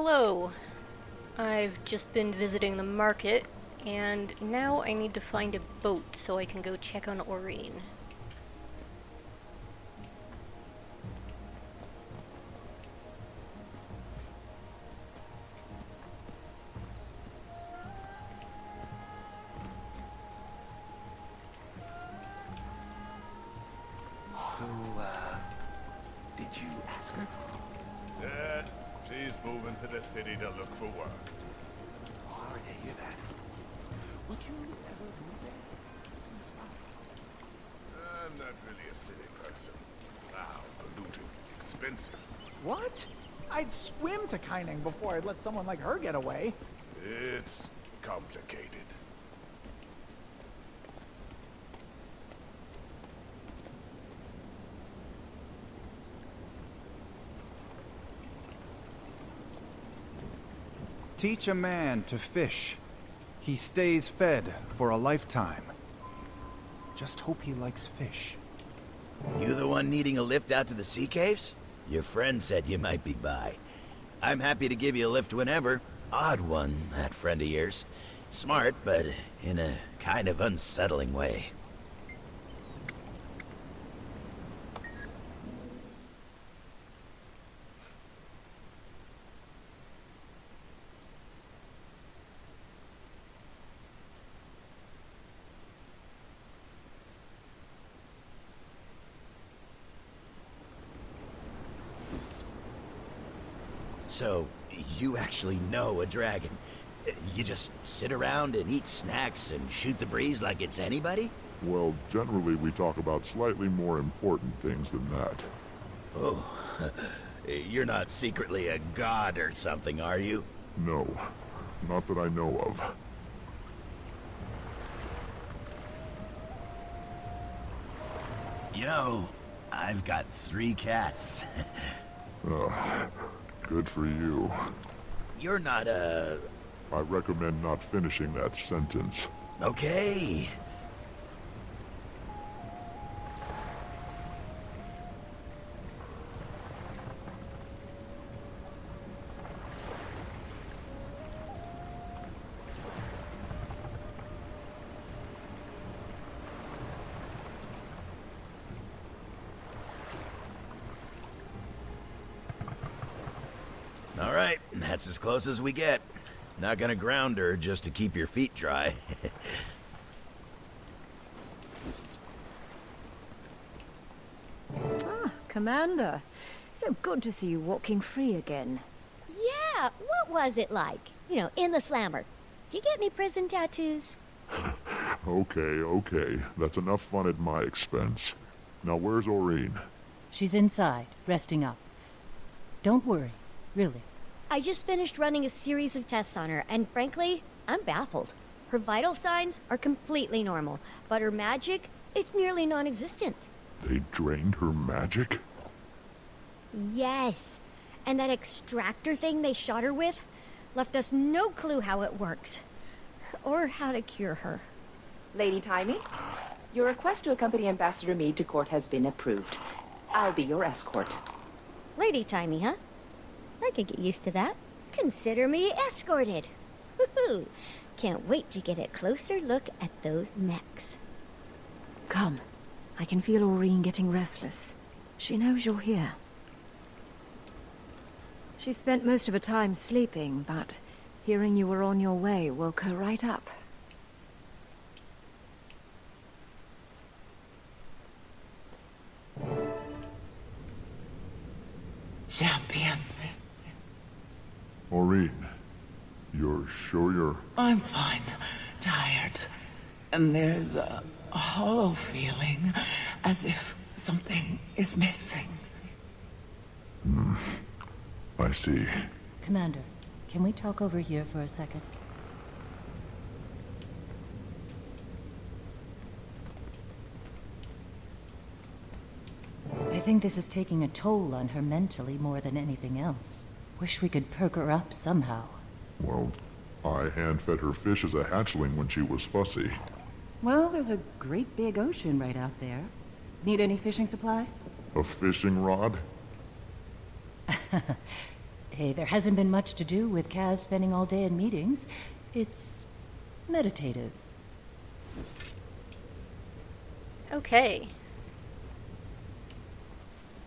Hello. I've just been visiting the market, and now I need to find a boat so I can go check on Aurene. So, did you ask her? Yeah, she's moving to the city to look for work. Sorry to hear that. Would you ever move there? Seems fine. I'm not really a city person. Loud, polluted, expensive. What? I'd swim to Kaining before I'd let someone like her get away. It's complicated. Teach a man to fish. He stays fed for a lifetime. Just hope he likes fish. You the one needing a lift out to the sea caves? Your friend said you might be by. I'm happy to give you a lift whenever. Odd one, that friend of yours. Smart, but in a kind of unsettling way. So, you actually know a dragon? You just sit around and eat snacks and shoot the breeze like it's anybody? Well, generally we talk about slightly more important things than that. Oh, you're not secretly a god or something, are you? No, not that I know of. You know, I've got 3 cats. Good for you. You're not a... I recommend not finishing that sentence. Okay. All right, that's as close as we get. Not gonna ground her just to keep your feet dry. Commander. So good to see you walking free again. Yeah, what was it like? You know, in the slammer. Did you get any prison tattoos? Okay. That's enough fun at my expense. Now where's Aurene? She's inside, resting up. Don't worry, really. I just finished running a series of tests on her, and frankly, I'm baffled. Her vital signs are completely normal, but her magic, it's nearly non-existent. They drained her magic? Yes, and that extractor thing they shot her with left us no clue how it works, or how to cure her. Lady Timey, your request to accompany Ambassador Meade to court has been approved. I'll be your escort. Lady Timey, huh? I could get used to that. Consider me escorted. Woohoo! Can't wait to get a closer look at those mechs. Come. I can feel Aurene getting restless. She knows you're here. She spent most of her time sleeping, but hearing you were on your way woke her right up. Champion. Aurene, you're sure you're... I'm fine. Tired. And there's a hollow feeling, as if something is missing. I see. Commander, can we talk over here for a second? I think this is taking a toll on her mentally more than anything else. Wish we could perk her up somehow. Well, I hand-fed her fish as a hatchling when she was fussy. Well, there's a great big ocean right out there. Need any fishing supplies? A fishing rod? Hey, there hasn't been much to do with Kaz spending all day in meetings. It's meditative. Okay.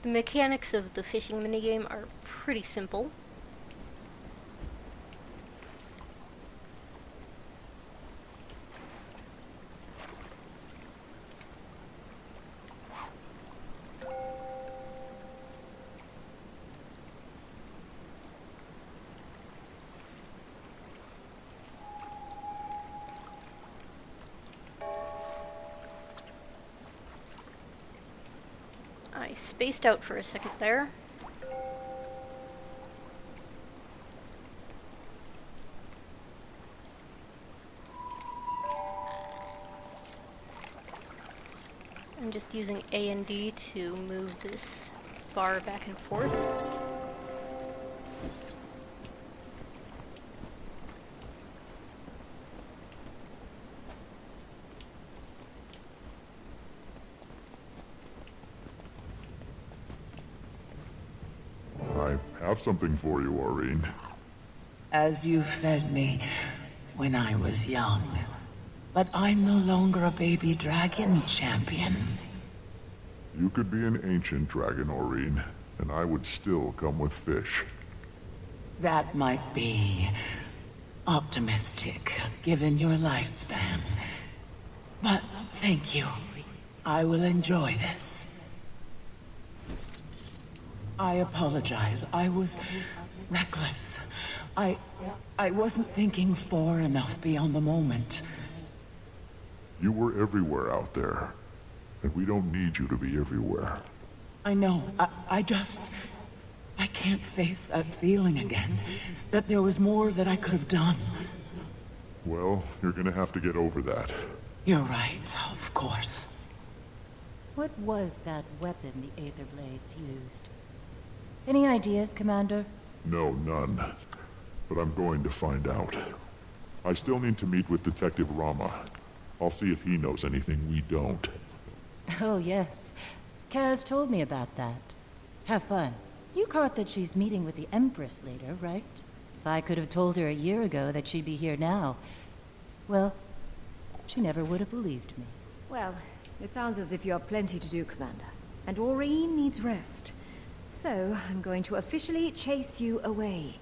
The mechanics of the fishing minigame are pretty simple. I spaced out for a second there. I'm just using A and D to move this bar back and forth. I have something for you, Aureen. As you fed me when I was young. But I'm no longer a baby dragon, champion. You could be an ancient dragon, Aureen, and I would still come with fish. That might be optimistic, given your lifespan. But thank you. I will enjoy this. I apologize. I was reckless. I wasn't thinking far enough beyond the moment. You were everywhere out there, and we don't need you to be everywhere. I know. I can't face that feeling again. That there was more that I could have done. Well, you're gonna have to get over that. You're right, of course. What was that weapon the Aether Blades used? Any ideas, Commander? No, none. But I'm going to find out. I still need to meet with Detective Rama. I'll see if he knows anything we don't. Oh, yes. Kaz told me about that. Have fun. You caught that she's meeting with the Empress later, right? If I could have told her a year ago that she'd be here now, well, she never would have believed me. Well, it sounds as if you have plenty to do, Commander. And Aureen needs rest. So, I'm going to officially chase you away.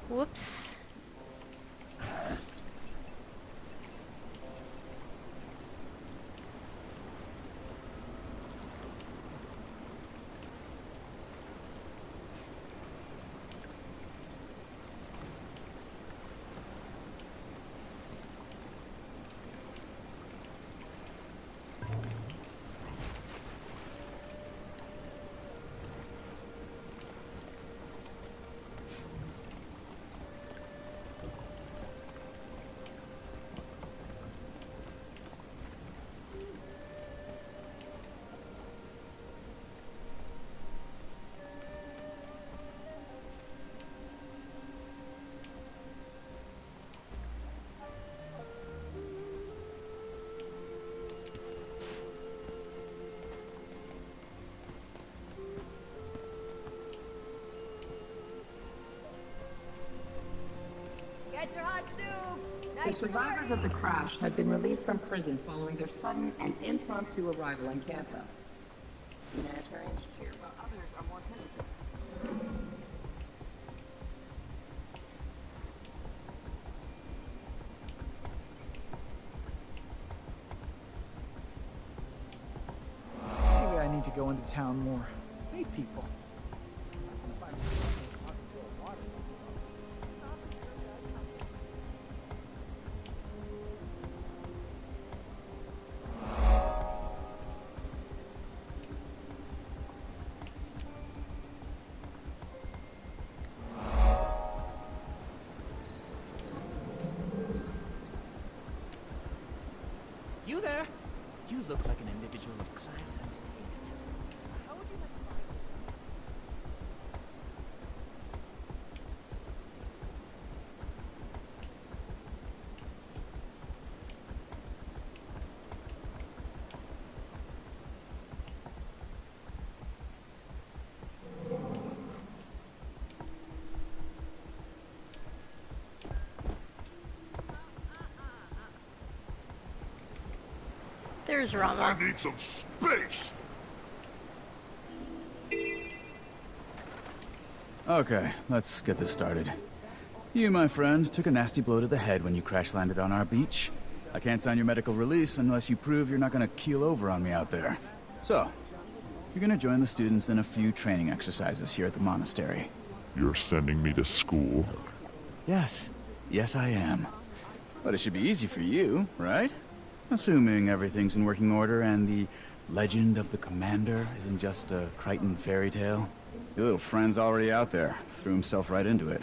Whoops. Get your hot soup! The survivors of the crash have been released from prison following their sudden and impromptu arrival in Canada. Humanitarians cheer while others are more hesitant. Maybe I need to go into town more. Meet people. You there? You look like an individual of class and taste. How would you like to find There's Rama. I need some space! Okay, let's get this started. You, my friend, took a nasty blow to the head when you crash landed on our beach. I can't sign your medical release unless you prove you're not gonna keel over on me out there. So, you're gonna join the students in a few training exercises here at the monastery. You're sending me to school? Yes. Yes, I am. But it should be easy for you, right? Assuming everything's in working order and the legend of the commander isn't just a Crichton fairy tale. Your little friend's already out there. Threw himself right into it.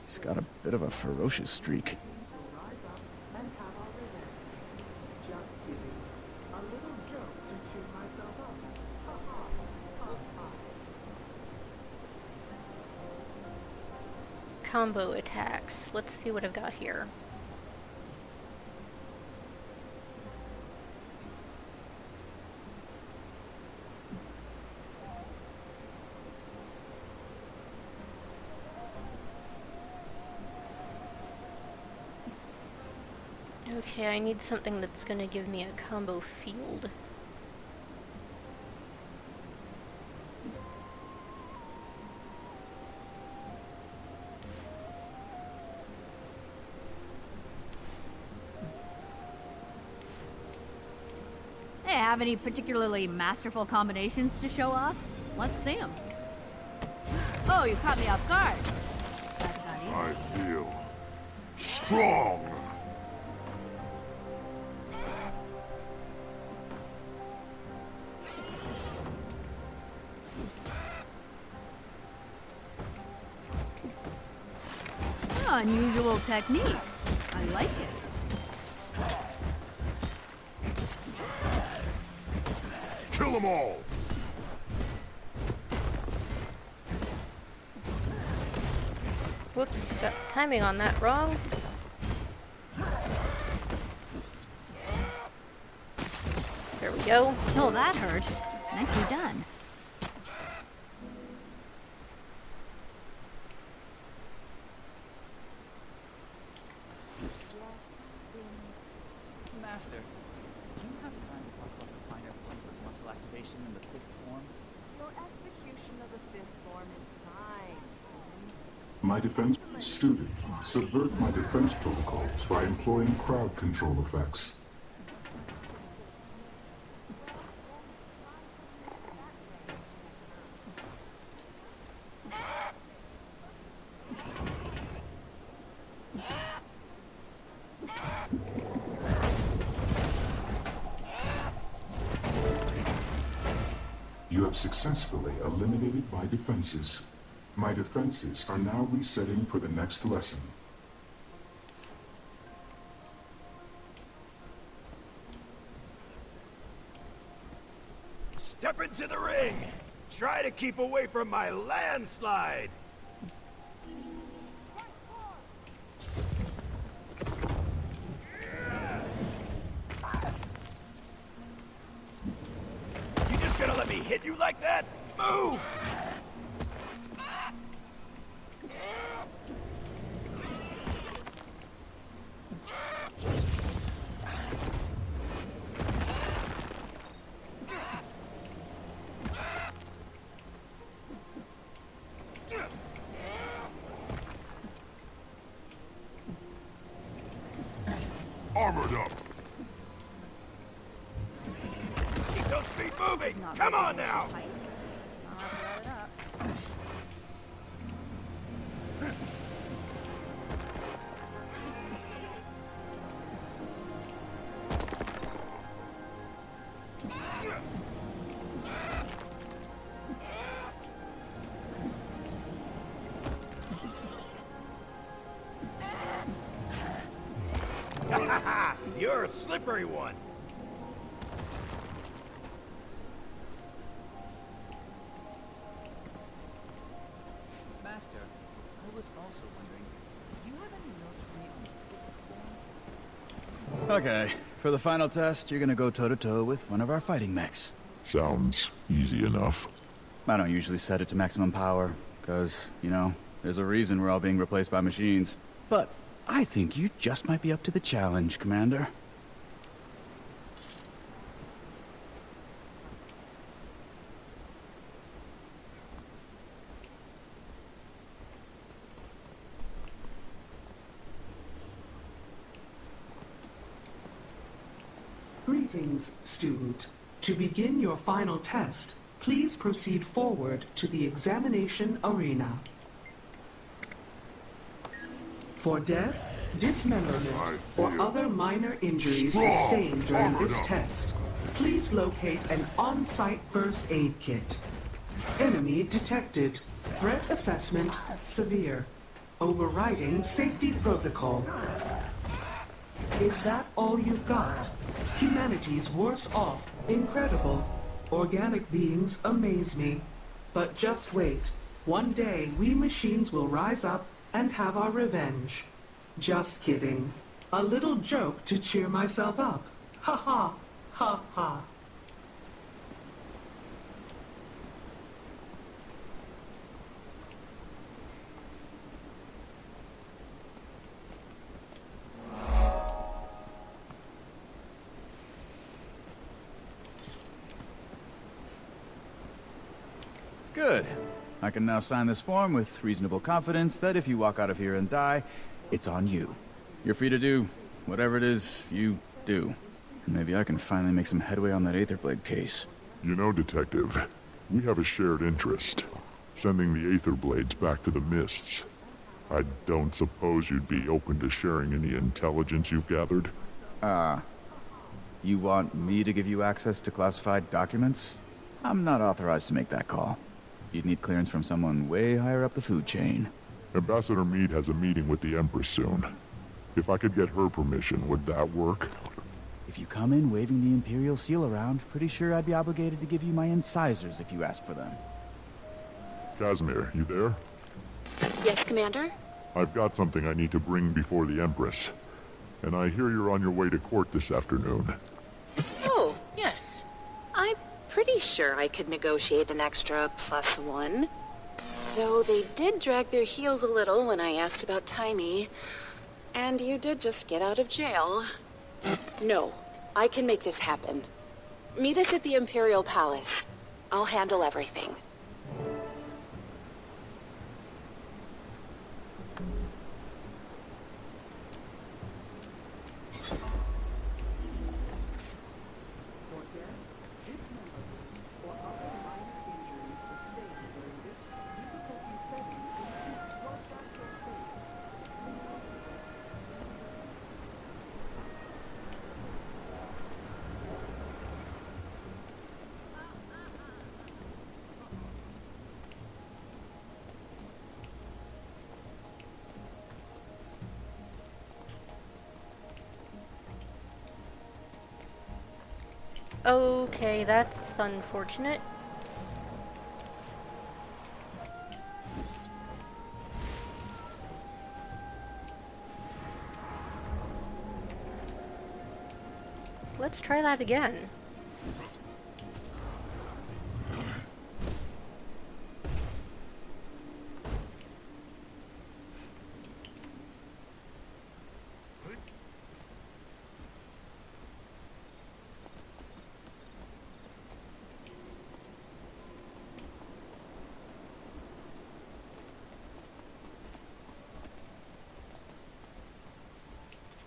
He's got a bit of a ferocious streak. Combo attacks. Let's see what I've got here. Okay, I need something that's gonna give me a combo field. Hey, have any particularly masterful combinations to show off? Let's see them. Oh, you caught me off guard. That's not easy. I feel strong! Unusual technique. I like it. Kill them all! Whoops, got the timing on that wrong. There we go. Oh, that hurt. Nicely done. Master, do you have time to talk about the finer points of muscle activation in the fifth form? Your execution of the fifth form is fine. My defense student, subvert my defense protocols by employing crowd control effects. You have successfully eliminated my defenses. My defenses are now resetting for the next lesson. Step into the ring! Try to keep away from my landslide! You just gonna let me hit you like that? Move! armored up. Keep those feet moving! Come on now! You're a slippery one. Master, I was also wondering, do you have any notes for me on the Okay, for the final test, you're gonna go toe-to-toe with one of our fighting mechs. Sounds easy enough. I don't usually set it to maximum power, because, you know, there's a reason we're all being replaced by machines. But I think you just might be up to the challenge, Commander. Greetings, student. To begin your final test, please proceed forward to the examination arena. For death, dismemberment, or other minor injuries sustained during this test, please locate an on-site first aid kit. Enemy detected. Threat assessment severe. Overriding safety protocol. Is that all you've got? Humanity's worse off. Incredible. Organic beings amaze me. But just wait. One day we machines will rise up and have our revenge. Just kidding. A little joke to cheer myself up. Ha ha. Ha ha. Good. I can now sign this form with reasonable confidence that if you walk out of here and die, it's on you. You're free to do whatever it is you do. Maybe I can finally make some headway on that Aetherblade case. You know, Detective, we have a shared interest. Sending the Aetherblades back to the Mists. I don't suppose you'd be open to sharing any intelligence you've gathered? You want me to give you access to classified documents? I'm not authorized to make that call. You'd need clearance from someone way higher up the food chain. Ambassador Meade has a meeting with the Empress soon. If I could get her permission, would that work? If you come in waving the Imperial seal around, pretty sure I'd be obligated to give you my incisors if you ask for them. Casimir, you there? Yes, Commander? I've got something I need to bring before the Empress. And I hear you're on your way to court this afternoon. Oh, yes. I'm pretty sure I could negotiate an extra +1. Though they did drag their heels a little when I asked about Timey. And you did just get out of jail. No, I can make this happen. Meet us at the Imperial Palace. I'll handle everything. Okay, that's unfortunate. Let's try that again.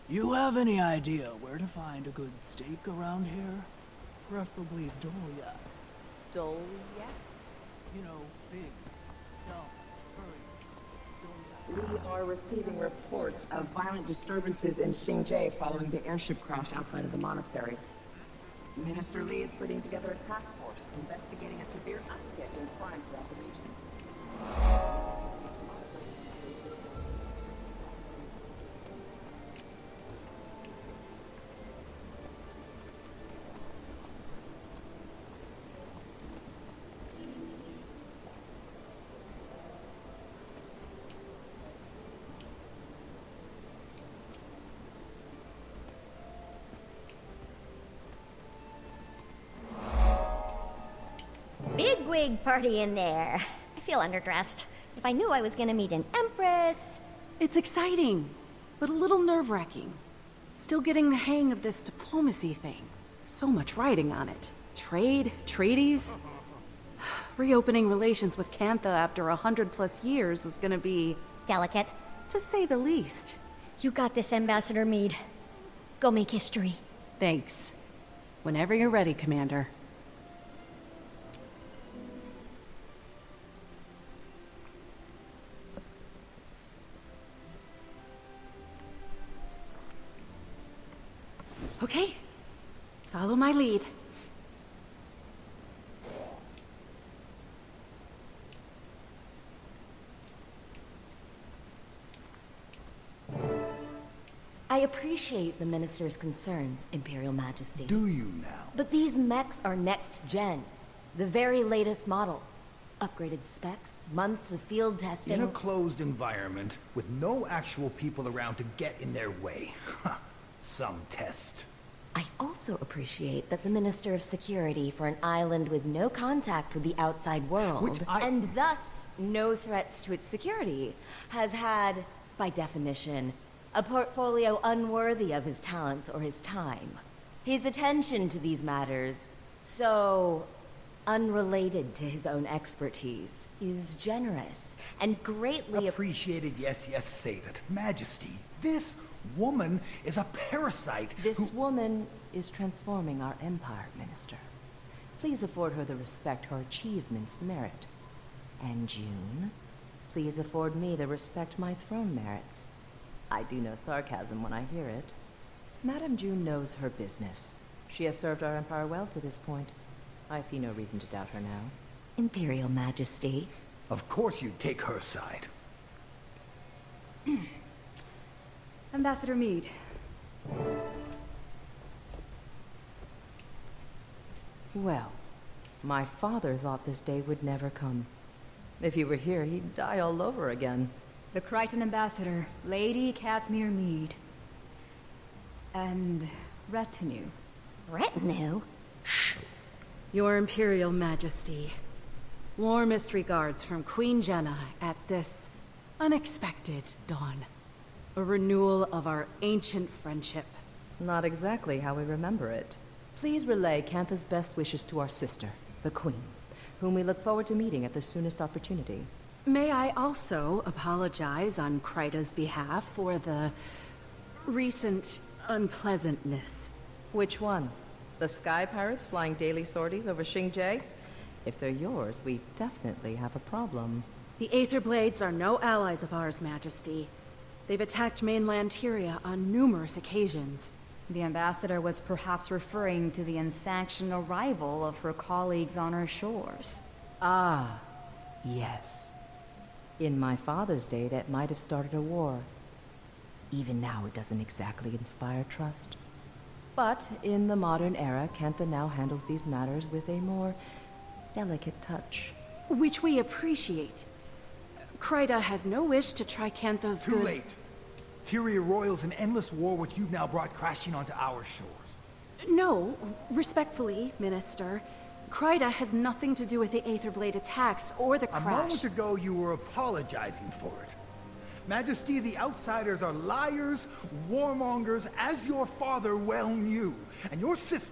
You have any idea where to find a good steak around here? Preferably dolia. Dolia? You know, big, dumb, furry. We are receiving reports of violent disturbances in Xingjie following the airship crash outside of the monastery. Minister Li is putting together a task force investigating a severe uptick in crime throughout the region. Bigwig party in there. I feel underdressed. If I knew I was gonna meet an empress... It's exciting, but a little nerve-wracking. Still getting the hang of this diplomacy thing. So much writing on it. Trade, treaties. Reopening relations with Cantha after 100+ years is gonna be... delicate. To say the least. You got this, Ambassador Meade. Go make history. Thanks. Whenever you're ready, Commander. Okay, follow my lead. I appreciate the Minister's concerns, Imperial Majesty. Do you now? But these mechs are next gen. The very latest model. Upgraded specs, months of field testing. In a closed environment, with no actual people around to get in their way. Some test. I also appreciate that the Minister of Security for an island with no contact with the outside world, and thus no threats to its security, has had, by definition, a portfolio unworthy of his talents or his time. His attention to these matters, so unrelated to his own expertise, is generous and greatly appreciated. Yes, save it. Majesty, this woman is a parasite. This woman is transforming our empire, Minister. Please afford her the respect her achievements merit. And June, please afford me the respect my throne merits. I do know sarcasm when I hear it. Madame June knows her business. She has served our empire well to this point. I see no reason to doubt her now. Imperial Majesty. Of course you'd take her side. Ambassador Meade. Well, my father thought this day would never come. If he were here, he'd die all over again. The Crichton Ambassador, Lady Casimir Meade. And retinue. Retinue? Your Imperial Majesty. Warmest regards from Queen Jenna at this unexpected dawn. A renewal of our ancient friendship. Not exactly how we remember it. Please relay Cantha's best wishes to our sister, the Queen, whom we look forward to meeting at the soonest opportunity. May I also apologize on Kryta's behalf for the recent unpleasantness. Which one? The Sky Pirates flying daily sorties over Xingjie? If they're yours, we definitely have a problem. The Aether Blades are no allies of ours, Majesty. They've attacked mainland Tyria on numerous occasions. The ambassador was perhaps referring to the unsanctioned arrival of her colleagues on our shores. Ah, yes. In my father's day, that might have started a war. Even now, it doesn't exactly inspire trust. But in the modern era, Cantha now handles these matters with a more delicate touch. Which we appreciate. Kryta has no wish to try Cantha's Too late. Tyria roils an endless war which you've now brought crashing onto our shores. No, respectfully, Minister. Kryta has nothing to do with the Aetherblade attacks or the crash. A moment ago, you were apologizing for it. Majesty, the outsiders are liars, warmongers, as your father well knew. And your sister,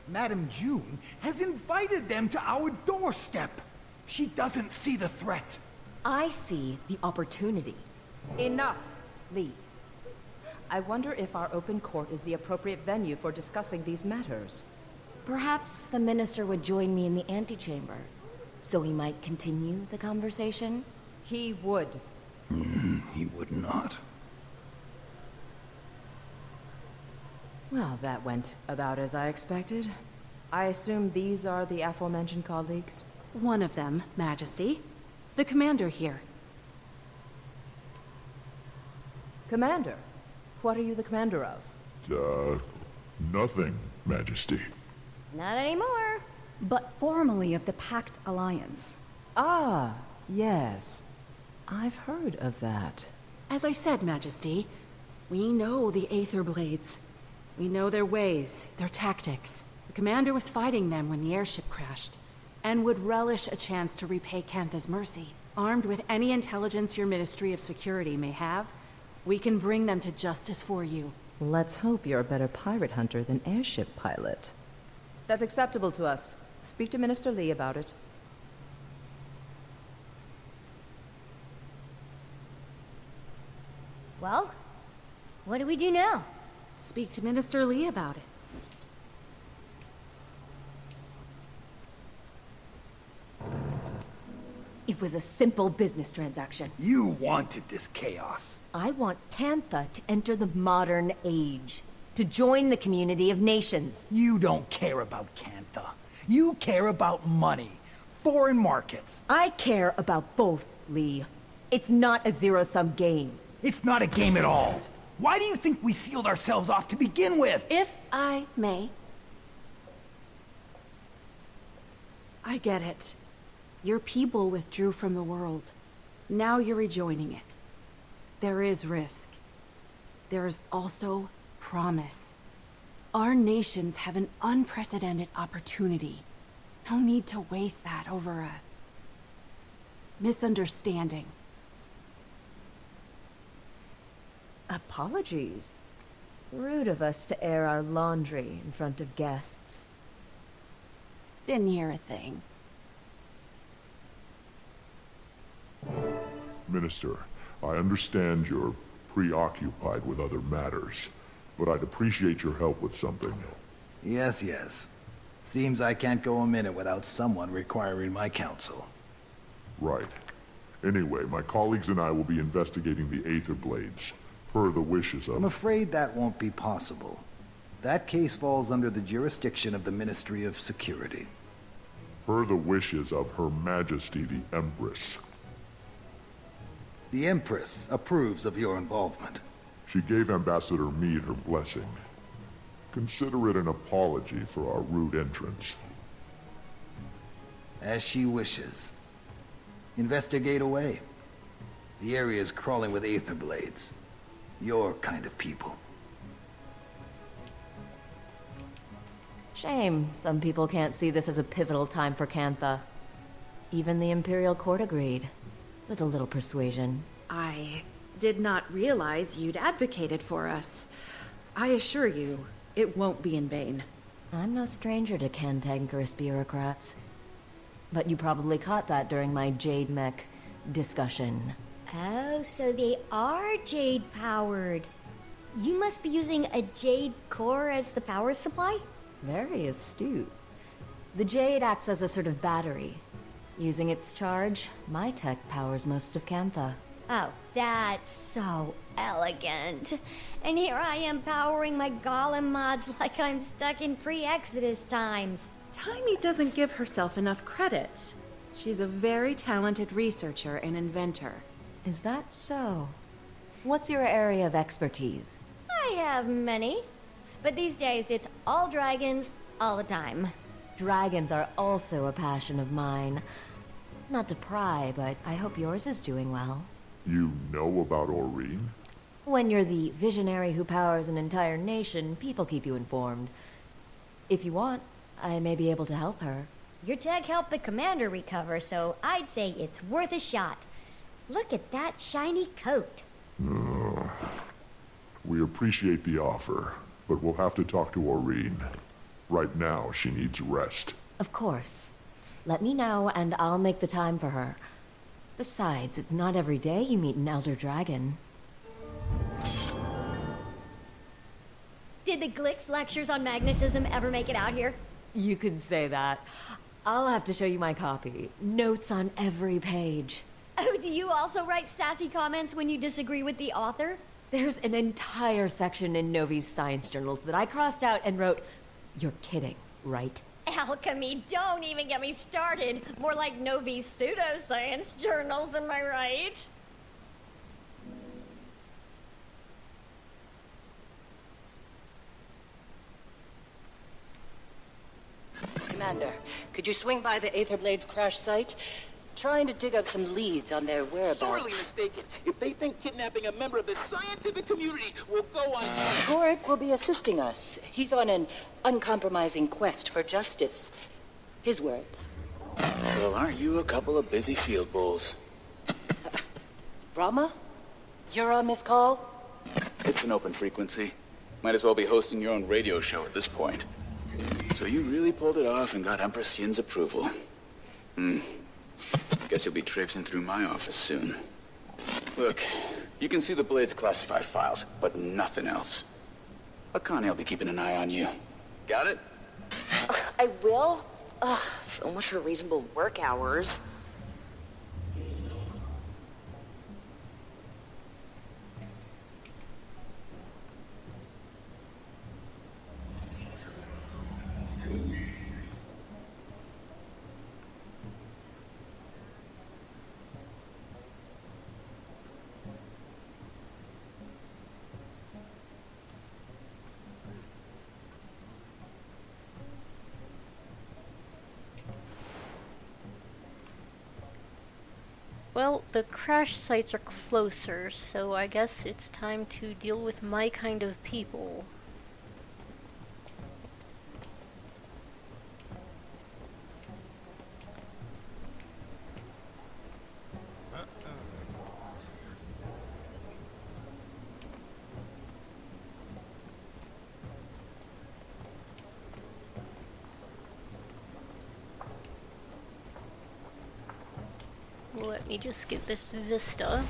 Madame June, has invited them to our doorstep. She doesn't see the threat. I see the opportunity. Enough, Lee. I wonder if our open court is the appropriate venue for discussing these matters. Perhaps the minister would join me in the antechamber, so we might continue the conversation? He would. He would not. Well, that went about as I expected. I assume these are the aforementioned colleagues? One of them, Majesty. The commander here. Commander? What are you the commander of? Nothing, Majesty. Not anymore. But formerly of the Pact Alliance. Ah, yes. I've heard of that. As I said, Majesty, we know the Aether Blades. We know their ways, their tactics. The commander was fighting them when the airship crashed, and would relish a chance to repay Cantha's mercy. Armed with any intelligence your Ministry of Security may have, we can bring them to justice for you. Let's hope you're a better pirate hunter than airship pilot. That's acceptable to us. Speak to Minister Lee about it. Well, what do we do now? Speak to Minister Lee about it. It was a simple business transaction. You wanted this chaos. I want Cantha to enter the modern age, to join the community of nations. You don't care about Cantha. You care about money, foreign markets. I care about both, Lee. It's not a zero-sum game. It's not a game at all. Why do you think we sealed ourselves off to begin with? If I may. I get it. Your people withdrew from the world. Now you're rejoining it. There is risk. There is also promise. Our nations have an unprecedented opportunity. No need to waste that over a misunderstanding. Apologies. Rude of us to air our laundry in front of guests. Didn't hear a thing. Minister, I understand you're preoccupied with other matters, but I'd appreciate your help with something. Yes, yes. Seems I can't go a minute without someone requiring my counsel. Right. Anyway, my colleagues and I will be investigating the Aether Blades, per the wishes of... I'm afraid that won't be possible. That case falls under the jurisdiction of the Ministry of Security. Per the wishes of Her Majesty the Empress. The Empress approves of your involvement. She gave Ambassador Meade her blessing. Consider it an apology for our rude entrance. As she wishes. Investigate away. The area is crawling with Aether Blades. Your kind of people. Shame some people can't see this as a pivotal time for Cantha. Even the Imperial Court agreed. With a little persuasion. I did not realize you'd advocated for us. I assure you, it won't be in vain. I'm no stranger to cantankerous bureaucrats. But you probably caught that during my Jade Mech discussion. Oh, so they are Jade-powered. You must be using a Jade core as the power supply? Very astute. The Jade acts as a sort of battery. Using its charge, my tech powers most of Cantha. Oh, that's so elegant. And here I am powering my golem mods like I'm stuck in pre-Exodus times. Taimi doesn't give herself enough credit. She's a very talented researcher and inventor. Is that so? What's your area of expertise? I have many. But these days, it's all dragons, all the time. Dragons are also a passion of mine. Not to pry, but I hope yours is doing well. You know about Aurene? When you're the visionary who powers an entire nation, people keep you informed. If you want, I may be able to help her. Your tech helped the commander recover, so I'd say it's worth a shot. Look at that shiny coat. We appreciate the offer, but we'll have to talk to Aurene. Right now, she needs rest. Of course. Let me know, and I'll make the time for her. Besides, it's not every day you meet an Elder Dragon. Did the Glix lectures on magnetism ever make it out here? You could say that. I'll have to show you my copy. Notes on every page. Oh, do you also write sassy comments when you disagree with the author? There's an entire section in Novi's science journals that I crossed out and wrote, "You're kidding, right?" Alchemy, don't even get me started. More like Novi's pseudoscience journals, am I right? Commander, could you swing by the Aetherblades crash site? Trying to dig up some leads on their whereabouts. Sorely mistaken. If they think kidnapping a member of the scientific community will go on... Gorick will be assisting us. He's on an uncompromising quest for justice. His words. Well, aren't you a couple of busy field bulls? Rama? You're on this call? It's an open frequency. Might as well be hosting your own radio show at this point. So you really pulled it off and got Empress Yin's approval. Guess you'll be traipsing through my office soon. Look, you can see the Blade's classified files, but nothing else. Akane will be keeping an eye on you. Got it? I will? Ugh, so much for reasonable work hours. Well, the crash sites are closer, so I guess it's time to deal with my kind of people. Let me just skip this vista.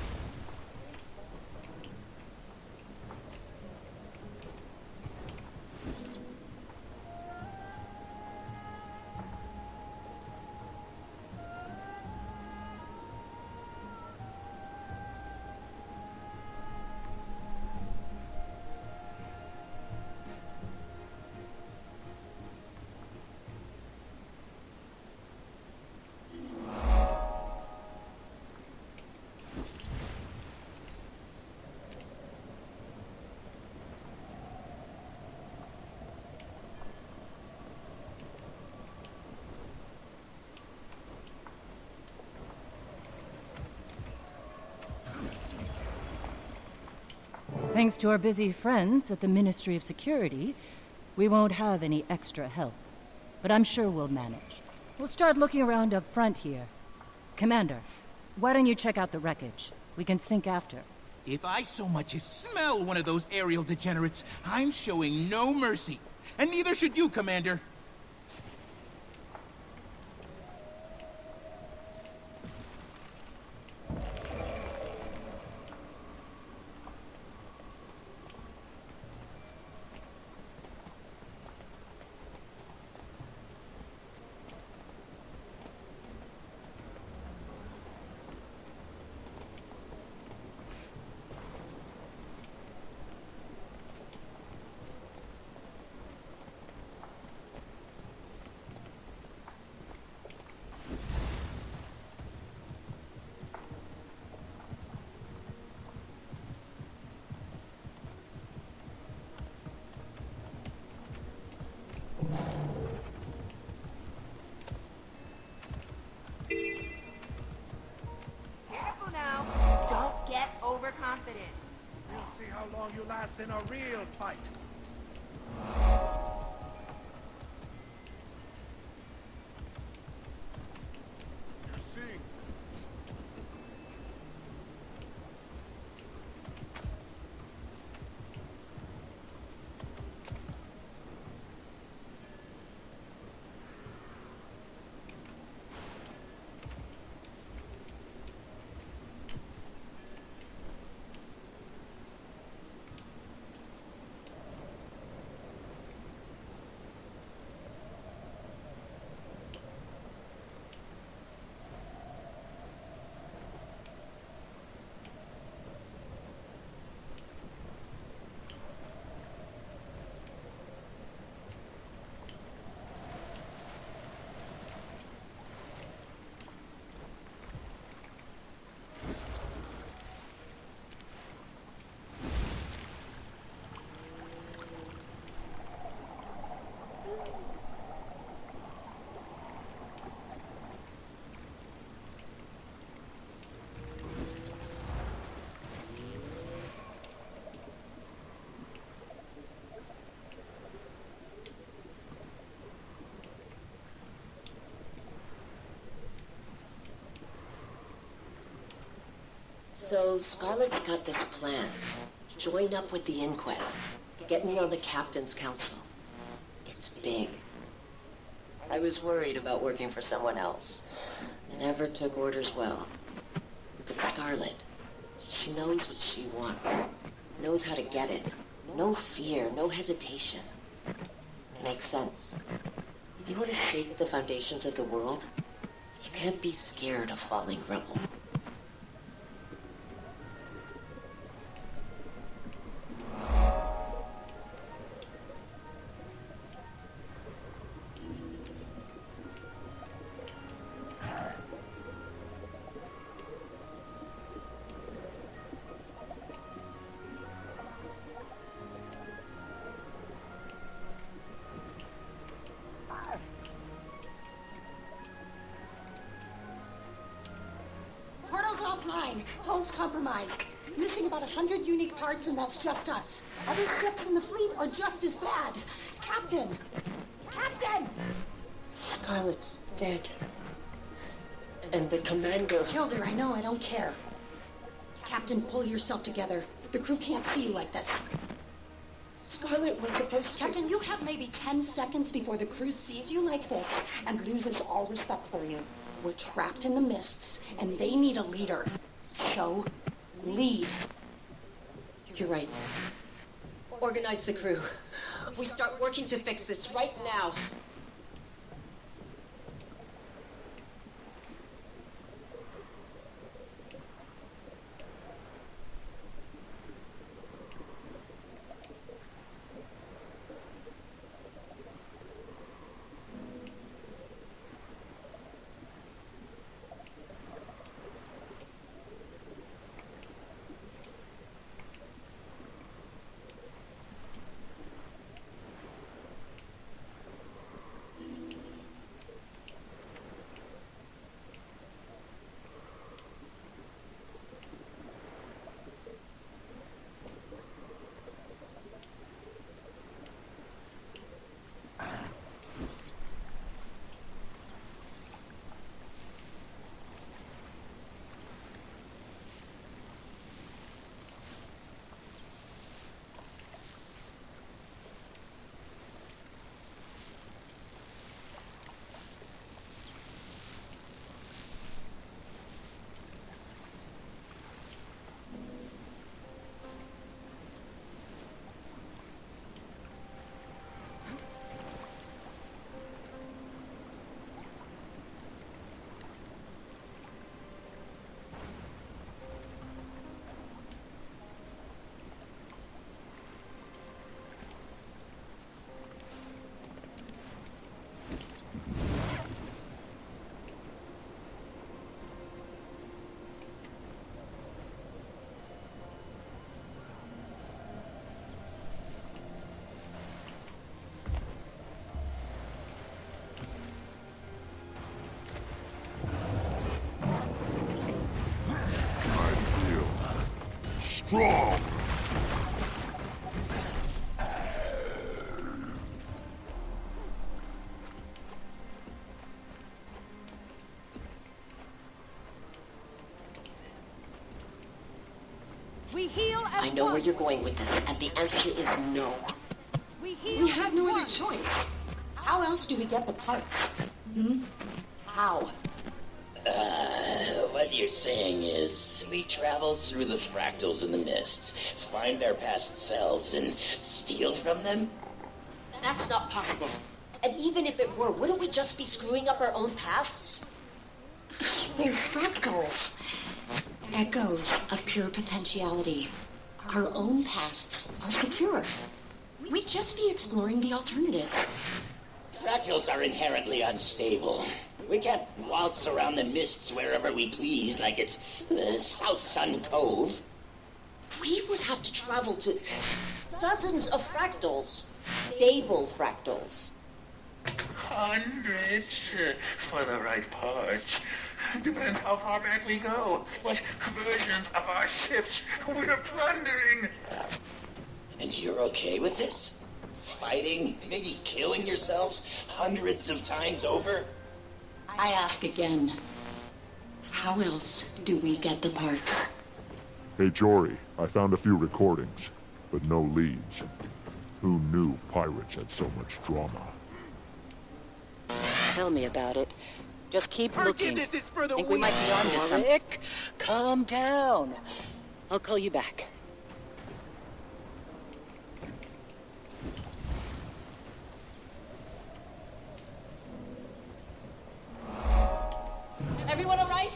Thanks to our busy friends at the Ministry of Security, we won't have any extra help. But I'm sure we'll manage. We'll start looking around up front here. Commander, why don't you check out the wreckage? We can sync after. If I so much as smell one of those aerial degenerates, I'm showing no mercy. And neither should you, Commander. Careful now. Don't get overconfident. We'll see how long you last in a real fight. You're seeing So Scarlet got this plan. Join up with the inquest. Get me on the captain's council. It's big. I was worried about working for someone else. Never took orders well. But Scarlet, she knows what she wants. Knows how to get it. No fear, no hesitation. Makes sense. You want to shake the foundations of the world? You can't be scared of falling rubble. Portal's offline. Hull's compromised. Missing about 100 unique parts, and that's just us. Other ships in the fleet are just as bad. Captain! Captain! Scarlet's dead. And the commander... Killed her, I know, I don't care. Captain, pull yourself together. The crew can't see you like this. Scarlet was supposed to... Captain, you have maybe 10 seconds before the crew sees you like this and loses all respect for you. We're trapped in the mists, and they need a leader. So, lead. You're right. Organize the crew. We start working to fix this right now. Strong! We heal as I know one. where you're going with this, and the answer is no. We have no other choice. How else do we get the parts? How? What you're saying is, we travel through the fractals in the mists, find our past selves, and steal from them? That's not possible. And even if it were, wouldn't we just be screwing up our own pasts? They're fractals. Echoes of pure potentiality. Our own pasts are secure. We'd just be exploring the alternative. Fractals are inherently unstable. We can't waltz around the mists wherever we please like it's South Sun Cove. We would have to travel to dozens of fractals. Stable fractals. Hundreds for the right parts. Depends how far back we go, what versions of our ships we're plundering. And you're okay with this? Fighting, maybe killing yourselves hundreds of times over? I ask again. How else do we get the parts? Hey, Jory, I found a few recordings, but no leads. Who knew pirates had so much drama? Tell me about it. Just keep looking. Forgiveness is for the Think we might be weak, onto something. Rick. Calm down. I'll call you back. Everyone all right?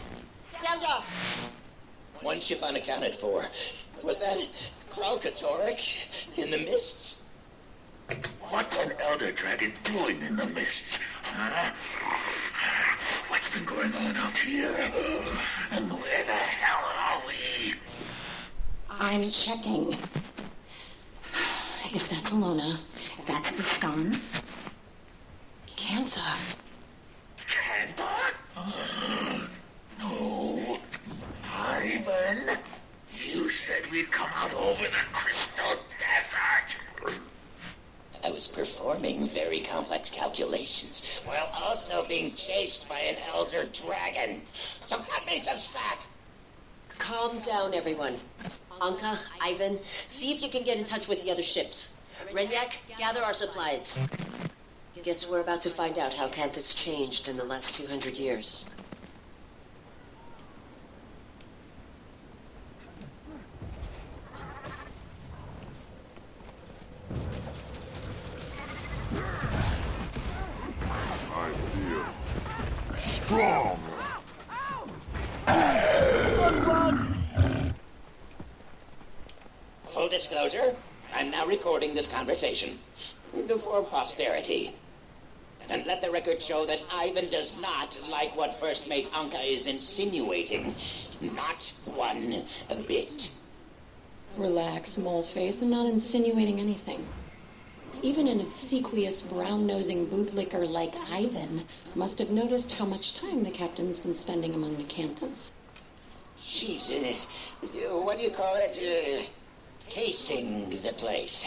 Stand up. One ship unaccounted for. Was that Kralkatorek in the mists? What's an elder dragon doing in the mists? Huh? What's been going on out here? And where the hell are we? I'm checking. If that's Alona, that's the scum. Cantha. Cantha? No. Ivan? You said we'd come out over the Crystal Desert. I was performing very complex calculations while also being chased by an elder dragon. So cut me some slack. Calm down, everyone. Anka, Ivan, see if you can get in touch with the other ships. Renyak, gather our supplies. Guess we're about to find out how Cantha's changed in the last 200 years. I feel strong. Full disclosure, I'm now recording this conversation for posterity. And let the record show that Ivan does not like what First Mate Anka is insinuating. Not one bit. Relax, Moleface. I'm not insinuating anything. Even an obsequious, brown-nosing bootlicker like Ivan must have noticed how much time the captain's been spending among the Canthans. She's, what do you call it? Casing the place.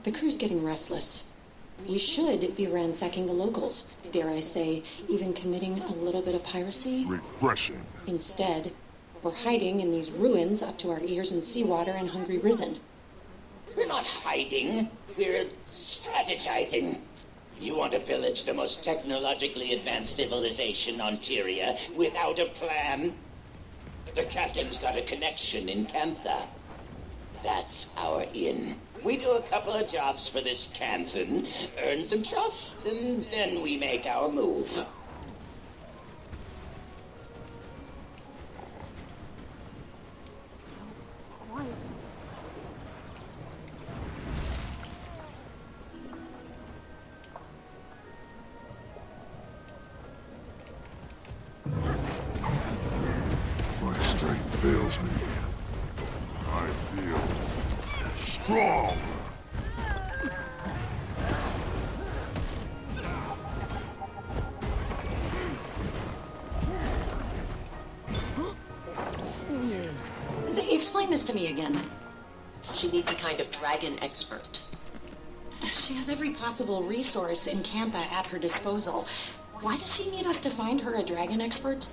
The crew's getting restless. We should be ransacking the locals. Dare I say, even committing a little bit of piracy? Refreshing. Instead, we're hiding in these ruins up to our ears in seawater and hungry risen. We're not hiding. We're strategizing. You want to pillage the most technologically advanced civilization on Tyria without a plan? The captain's got a connection in Cantha. That's our in. We do a couple of jobs for this Canthan, earn some trust, and then we make our move. My strength fails me. I feel strong. Explain this to me again. She needs a kind of dragon expert. She has every possible resource in Cantha at her disposal. Why does she need us to find her a dragon expert?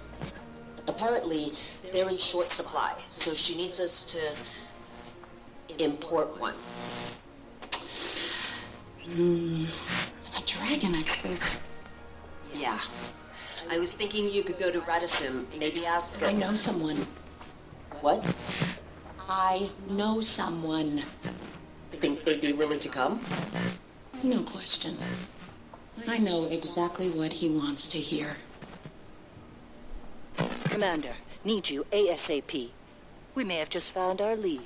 Apparently, they're in short supply, so she needs us to import one. A dragon expert? Yeah. I was thinking you could go to Radisson, maybe ask... I know someone. What? I know someone. Think they'd be willing to come? No question. I know exactly what he wants to hear. Commander, need you ASAP. We may have just found our lead.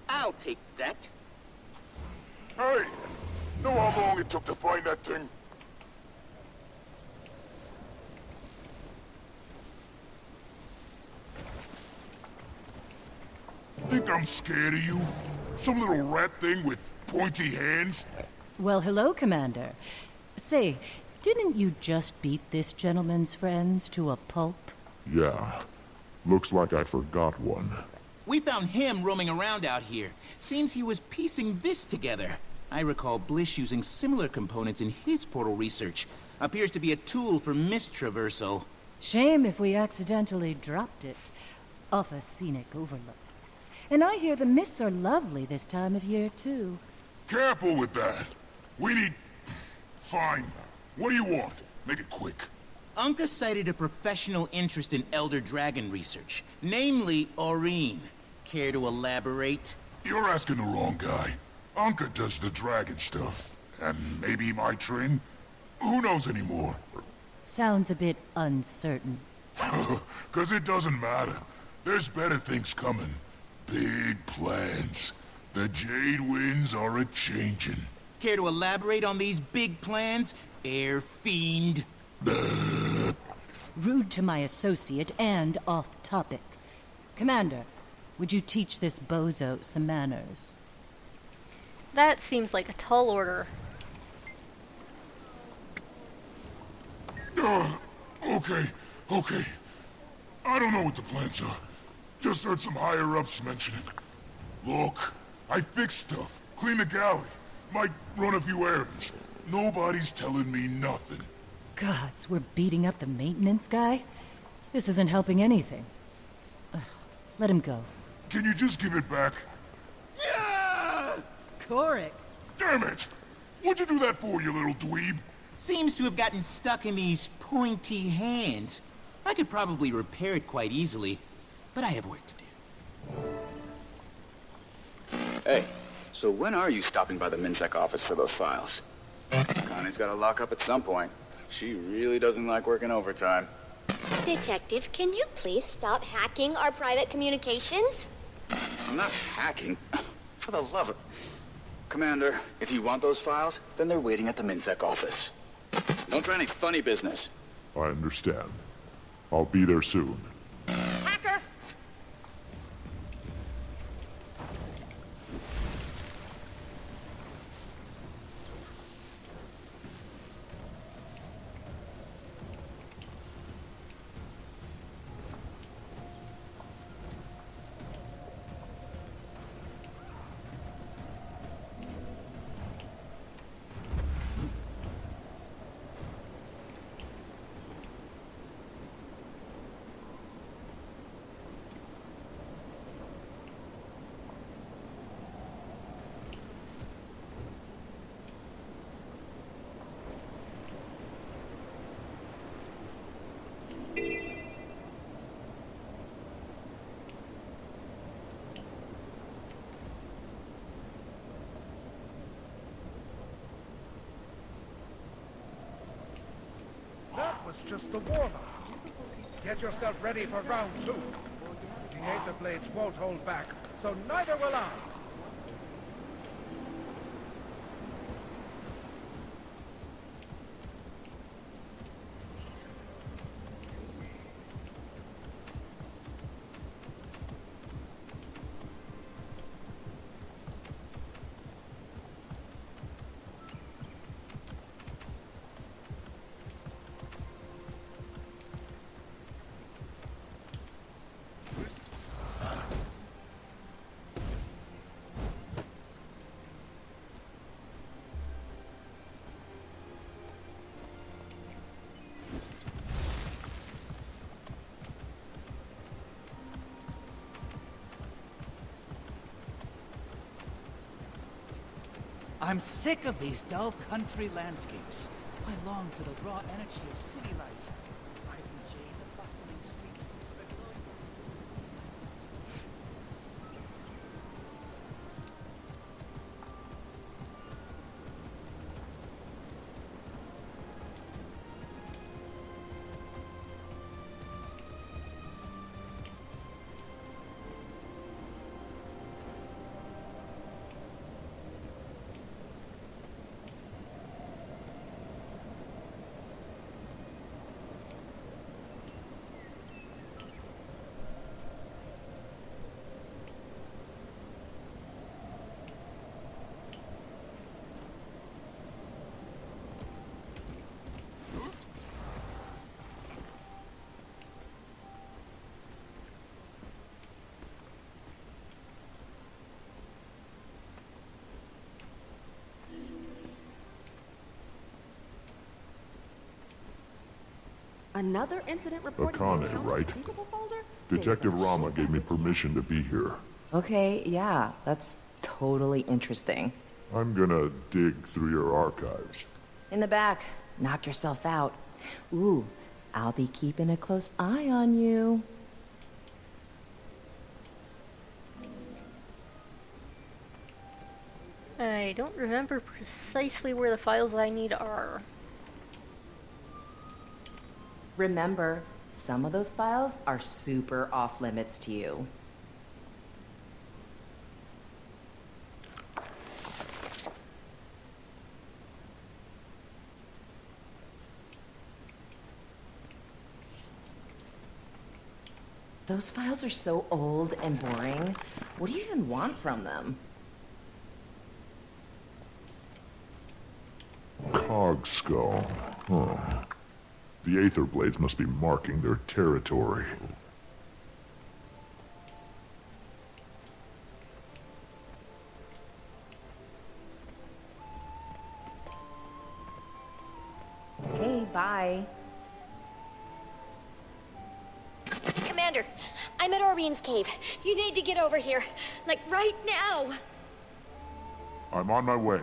I'll take that. Hey! Know how long it took to find that thing? Think I'm scared of you? Some little rat thing with pointy hands? Well, hello, Commander. Say, didn't you just beat this gentleman's friends to a pulp? Yeah. Looks like I forgot one. We found him roaming around out here. Seems he was piecing this together. I recall Blish using similar components in his portal research. Appears to be a tool for mist traversal. Shame if we accidentally dropped it off a scenic overlook. And I hear the mists are lovely this time of year, too. Careful with that. We need... Fine. What do you want? Make it quick. Unka cited a professional interest in Elder Dragon research, namely Aurene. Care to elaborate? You're asking the wrong guy. Anka does the dragon stuff. And maybe he might train? Who knows anymore? Sounds a bit uncertain. 'Cause it doesn't matter. There's better things coming. Big plans. The Jade Winds are a-changin'. Care to elaborate on these big plans, Air Fiend? Rude to my associate and off-topic. Commander, would you teach this bozo some manners? That seems like a tall order. Okay. I don't know what the plans are. Just heard some higher-ups mention it. Look, I fix stuff, clean the galley, might run a few errands. Nobody's telling me nothing. Gods, we're beating up the maintenance guy? This isn't helping anything. Ugh, let him go. Can you just give it back? Korik! Damn it! What'd you do that for, you little dweeb? Seems to have gotten stuck in these pointy hands. I could probably repair it quite easily, but I have work to do. Hey, so when are you stopping by the MinSec office for those files? Connie's got to lock up at some point. She really doesn't like working overtime. Detective, can you please stop hacking our private communications? I'm not hacking. For the love of... Commander, if you want those files, then they're waiting at the MinSec office. Don't try any funny business. I understand. I'll be there soon. Hacker! That was just the warm-up. Get yourself ready for round 2. The Aether Blades won't hold back, so neither will I. I'm sick of these dull country landscapes. I long for the raw energy of city life. Vibrant jade, the bustling streets, the glowing... Another incident reporting Akane, accounts right? receivable folder? Detective Rama gave me permission to be here. Okay, yeah, that's totally interesting. I'm gonna dig through your archives. In the back, knock yourself out. Ooh, I'll be keeping a close eye on you. I don't remember precisely where the files I need are. Remember, some of those files are super off limits to you. Those files are so old and boring. What do you even want from them? Cog skull. Huh. The Aether Blades must be marking their territory. Okay, bye. Commander, I'm at Orion's cave. You need to get over here. Like, right now. I'm on my way.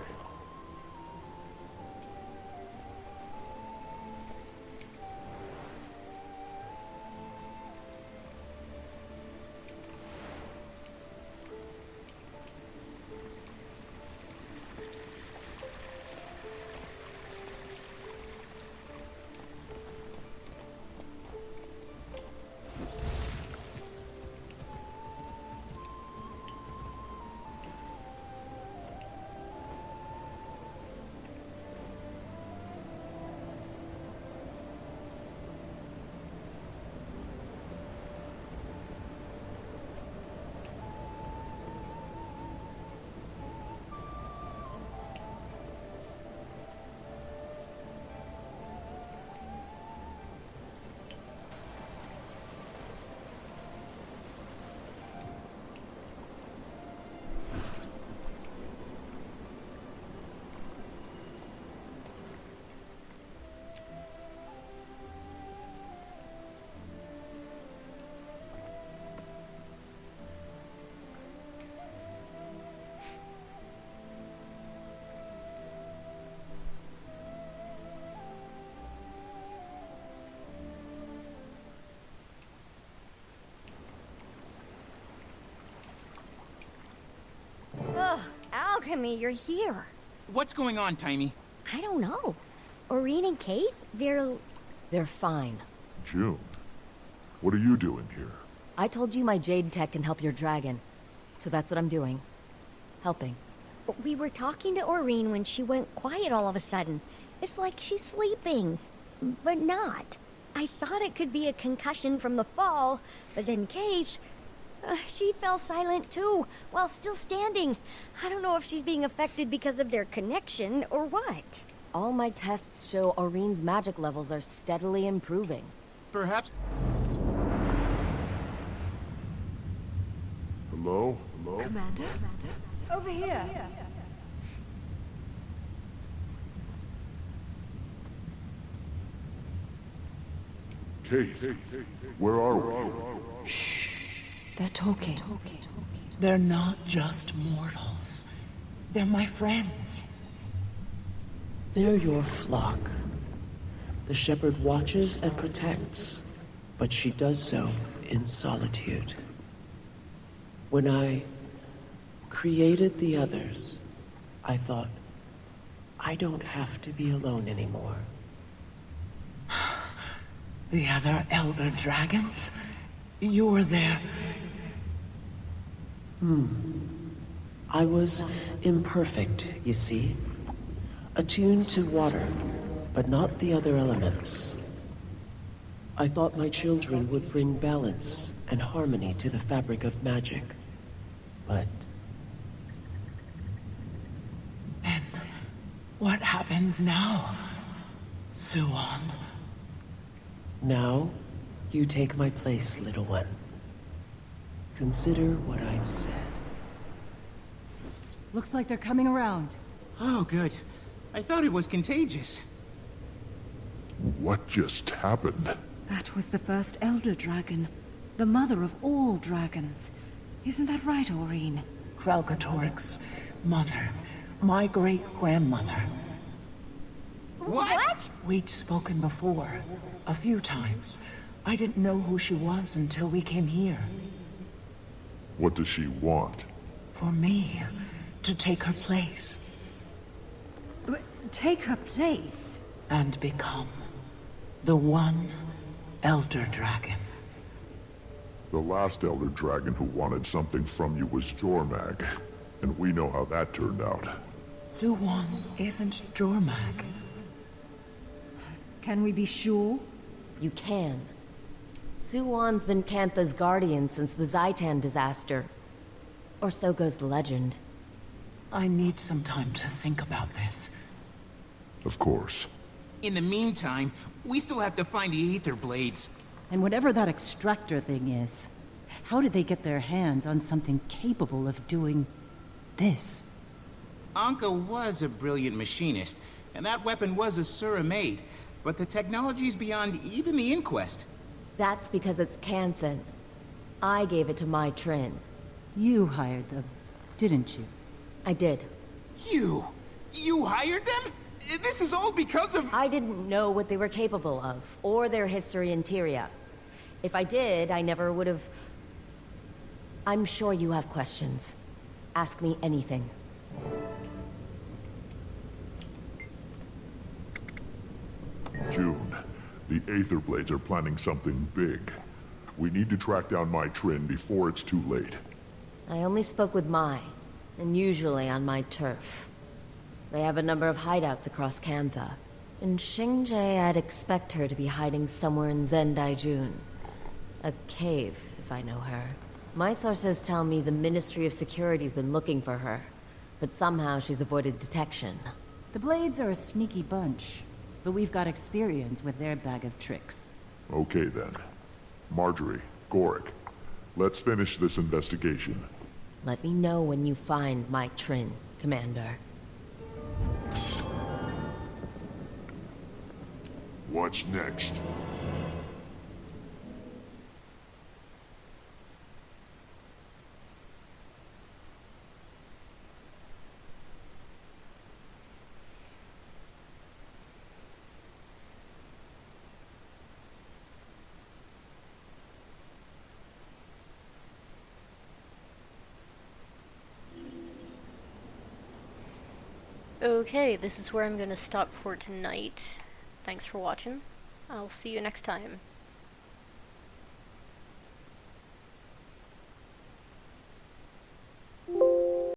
Ugh, Alchemy, you're here. What's going on, Timey? I don't know. Oreen and Kate, they're fine. June, what are you doing here? I told you my Jade Tech can help your dragon. So that's what I'm doing. Helping. We were talking to Oreen when she went quiet all of a sudden. It's like she's sleeping. But not. I thought it could be a concussion from the fall, but then Kate... she fell silent too, while still standing. I don't know if she's being affected because of their connection or what. All my tests show Oreen's magic levels are steadily improving. Perhaps... Hello? Hello? Commander? Over here. Kate, where are we? They're talking. They're not just mortals. They're my friends. They're your flock. The shepherd watches and protects, but she does so in solitude. When I created the others, I thought, I don't have to be alone anymore. The other elder dragons? You're there. I was imperfect, you see. Attuned to water, but not the other elements. I thought my children would bring balance and harmony to the fabric of magic. But... then, what happens now, Suwon? Now, you take my place, little one. Consider what I've said. Looks like they're coming around. Oh, good. I thought it was contagious. What just happened? That was the first elder dragon. The mother of all dragons. Isn't that right, Aureen? Kralkatorik's mother. My great-grandmother. What? We'd spoken before. A few times. I didn't know who she was until we came here. What does she want? For me, to take her place. Take her place? And become the one Elder Dragon. The last Elder Dragon who wanted something from you was Jormag, and we know how that turned out. Suwon isn't Jormag. Can we be sure? You can. Suwon's been Kantha's guardian since the Zaitan disaster. Or so goes the legend. I need some time to think about this. Of course. In the meantime, we still have to find the Aether Blades. And whatever that extractor thing is, how did they get their hands on something capable of doing this? Anka was a brilliant machinist, and that weapon was a Sura-made, but the technology's beyond even the Inquest. That's because it's Canthan. I gave it to my Trin. You hired them, didn't you? I did. You hired them? This is all because of— I didn't know what they were capable of, or their history in Tyria. If I did, I never would have... I'm sure you have questions. Ask me anything. June, the Aether Blades are planning something big. We need to track down my Trin before it's too late. I only spoke with Mai, and usually on my turf. They have a number of hideouts across Kantha. In Xingje, I'd expect her to be hiding somewhere in Zendaijun. A cave, if I know her. My sources tell me the Ministry of Security's been looking for her, but somehow she's avoided detection. The Blades are a sneaky bunch, but we've got experience with their bag of tricks. Okay then. Marjorie, Gorik, let's finish this investigation. Let me know when you find my Trin, Commander. What's next? Okay, this is where I'm going to stop for tonight. Thanks for watching. I'll see you next time.